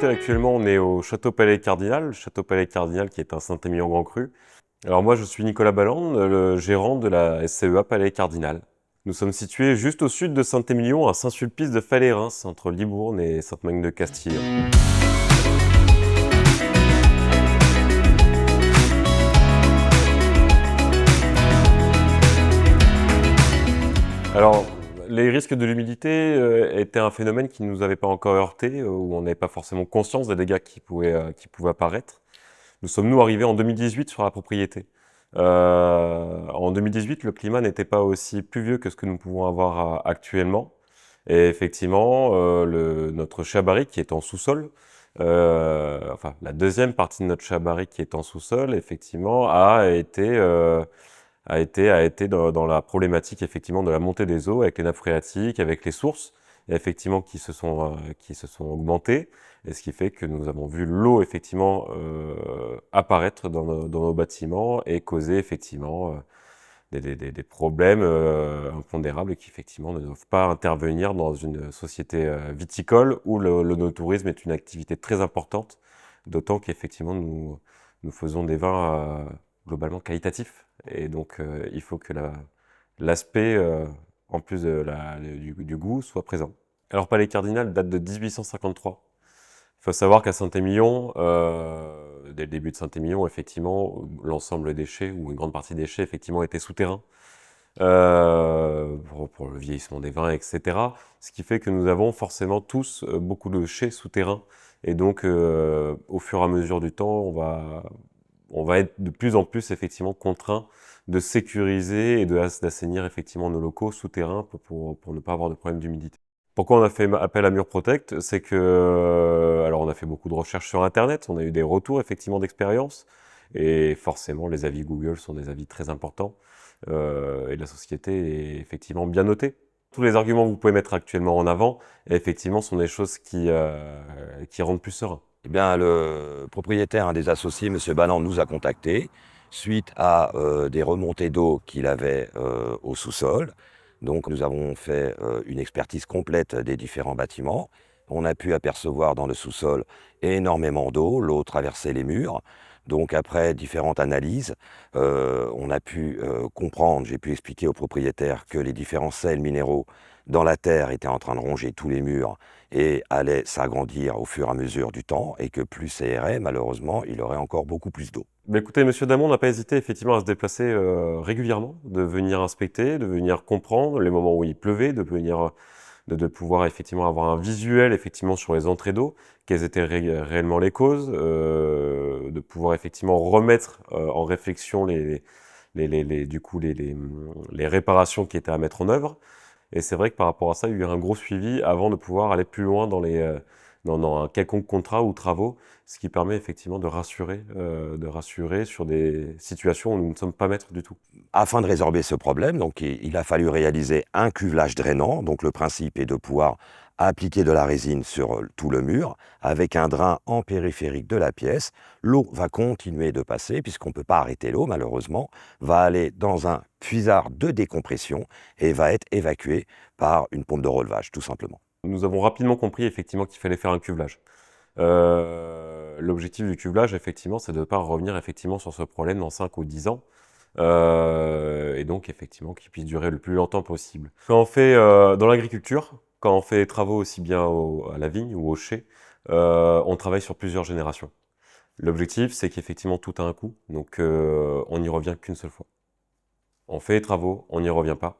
écoutez, actuellement, on est au Château Palais Cardinal, le Château Palais Cardinal qui est un Saint-Émilion Grand Cru. Alors moi, je suis Nicolas Balland, le gérant de la SCEA Palais Cardinal. Nous sommes situés juste au sud de Saint-Émilion, à Saint-Sulpice de Fay-les-Reims, entre Libourne et Sainte-Magne de Castille. Alors, les risques de l'humidité étaient un phénomène qui ne nous avait pas encore heurté, où on n'avait pas forcément conscience des dégâts qui pouvaient apparaître. Nous sommes, nous, arrivés en 2018 sur la propriété. En 2018, le climat n'était pas aussi pluvieux que ce que nous pouvons avoir actuellement. Et effectivement, notre chais-à-barrique qui est en sous-sol, enfin, la deuxième partie de notre chais-à-barrique qui est en sous-sol, effectivement, a été dans la problématique effectivement de la montée des eaux avec les nappes phréatiques, avec les sources, et effectivement qui se sont augmentées, et ce qui fait que nous avons vu l'eau effectivement apparaître dans nos bâtiments et causer effectivement des problèmes impondérables qui effectivement ne doivent pas intervenir dans une société viticole où l'œnotourisme est une activité très importante, d'autant qu'effectivement nous faisons des vins globalement qualitatifs. Et donc, il faut que l'aspect, en plus du goût, soit présent. Alors, Palais Cardinal date de 1853. Il faut savoir qu'à Saint-Émilion, dès le début de Saint-Émilion, effectivement, l'ensemble des chais, ou une grande partie des chais, effectivement, étaient souterrains, pour le vieillissement des vins, etc. Ce qui fait que nous avons forcément tous beaucoup de chais souterrains. Et donc, au fur et à mesure du temps, on va être de plus en plus effectivement contraint de sécuriser et d'assainir effectivement nos locaux souterrains pour ne pas avoir de problème d'humidité. Pourquoi on a fait appel à Murprotect? C'est que, alors on a fait beaucoup de recherches sur Internet, on a eu des retours effectivement d'expérience, et forcément les avis Google sont des avis très importants, et la société est effectivement bien notée. Tous les arguments que vous pouvez mettre actuellement en avant, effectivement, sont des choses qui rendent plus serein. Eh bien, le propriétaire, un des associés, M. Balland, nous a contactés suite à des remontées d'eau qu'il avait au sous-sol. Donc, nous avons fait une expertise complète des différents bâtiments. On a pu apercevoir dans le sous-sol énormément d'eau, l'eau traversait les murs. Donc, après différentes analyses, on a pu comprendre, j'ai pu expliquer au propriétaire que les différents sels minéraux dans la terre étaient en train de ronger tous les murs et allaient s'agrandir au fur et à mesure du temps, et que plus ça irait, malheureusement, il aurait encore beaucoup plus d'eau. Bah écoutez, Monsieur Damon n'a pas hésité effectivement à se déplacer régulièrement, de venir inspecter, de venir comprendre les moments où il pleuvait, de pouvoir effectivement avoir un visuel effectivement sur les entrées d'eau, quelles étaient réellement les causes, de pouvoir effectivement remettre en réflexion les réparations qui étaient à mettre en œuvre. Et c'est vrai que par rapport à ça, il y a eu un gros suivi avant de pouvoir aller plus loin dans un quelconque contrat ou travaux, ce qui permet effectivement de rassurer sur des situations où nous ne sommes pas maîtres du tout. Afin de résorber ce problème, donc, il a fallu réaliser un cuvelage drainant. Donc, le principe est de pouvoir appliquer de la résine sur tout le mur avec un drain en périphérique de la pièce. L'eau va continuer de passer, puisqu'on ne peut pas arrêter l'eau malheureusement, va aller dans un puisard de décompression et va être évacuée par une pompe de relevage, tout simplement. Nous avons rapidement compris effectivement qu'il fallait faire un cuvelage. L'objectif du cuvelage, effectivement, c'est de ne pas revenir effectivement sur ce problème dans 5 ou 10 ans. Et donc, effectivement, qu'il puisse durer le plus longtemps possible. Quand on fait dans l'agriculture, quand on fait des travaux aussi bien à la vigne ou au chai, on travaille sur plusieurs générations. L'objectif, c'est qu'effectivement, tout a un coût, donc on n'y revient qu'une seule fois. On fait les travaux, on n'y revient pas,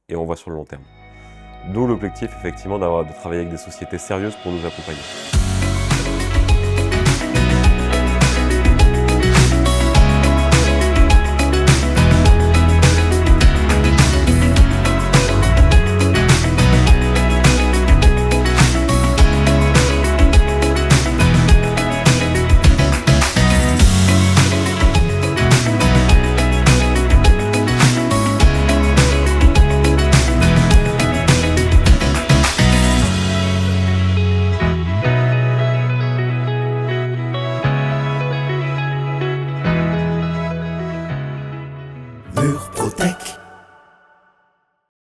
et on va sur le long terme. D'où l'objectif, effectivement, de travailler avec des sociétés sérieuses pour nous accompagner.